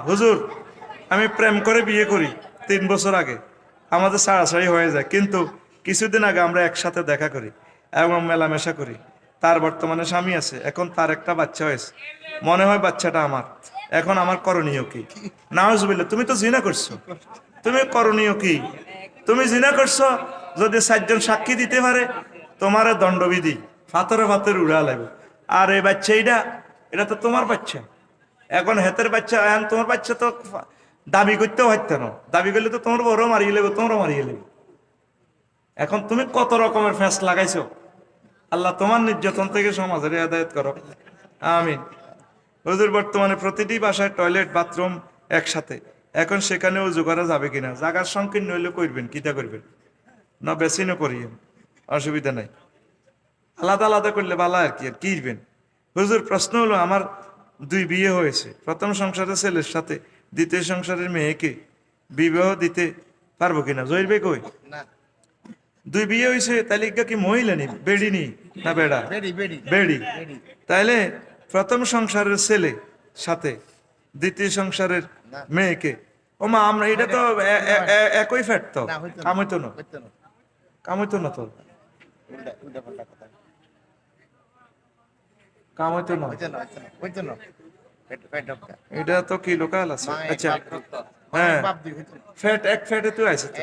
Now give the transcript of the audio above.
হুজুর আমি প্রেম করে বিয়ে করি 3 বছর আগে, আমাদের ছাড়াছাড়ি হয়ে যায়, কিন্তু কিছুদিন আগে আমরা একসাথে দেখা করি এবং মেলামেশা করি। তার বর্তমানে স্বামী আছে, এখন তার একটা বাচ্চা হয়েছে, মনে হয় বাচ্চাটা আমার। এখন আমার করণীয় কি? নাউজুবিল্লাহ, তুমি তো জিনা করছো, তুমি করণীয় কি? তুমি জিনা করছো, যদি 4 জন সাক্ষী দিতে পারে তোমার দণ্ডবিধি, ফাতরে ফাতরে উড়া লাগবে। আর এই বাচ্চা এটা তো তোমার বাচ্চা, এখন হেতের বাচ্চা, এখন তোমার বাচ্চা তো দাবি করতেও পারতে না, দাবি করলে তো তোমার বড় মারিয়ে লেবে, তোমরা মারিয়ে লেবে। এখন তুমি কত রকমের ফ্যাস লাগাইছো। আল্লাহ তোমার নির্যাতন থেকে সমাজের হেদায়েত করো, আমিন। হুজুর বর্তমানে প্রতিটি বাসায় টয়লেট বাথরুম একসাথে, এখন সেখানে উজু করা যাবে কিনা? জায়গার সংকীর্ণ হইলে করবেন, কিতা করবেন? না বেশিনও করিয়েন, অসুবিধা নাই, আলাদা আলাদা করলে ভালো আর কি, আর কি করবেন? হুজুর প্রশ্ন হলো, আমার 2 বিয়ে হয়েছে, প্রথম সংসারের ছেলের সাথে দ্বিতীয় সংসারের মেয়েকে বিবাহ দিতে পারবো কিনা? জহির ভাই কই? 2 বিয়ে হয়েছে, তাহলে কি মহিলা নি, বেড়ি নি না বেড়া? বেড়ি। তাইলে প্রথম সংসারের ছেলে সাথে দ্বিতীয় সংসারের মেয়েকে, ও মা আমরা এটা তো একই ফ্যাট, তো কাম হইতো না, কাম হইতো না, তো কাম হইতো না, এটা তো কি লোকাল আছে। আচ্ছা হ্যাঁ, ফ্যাট এক ফ্যাটে তো আছে তো।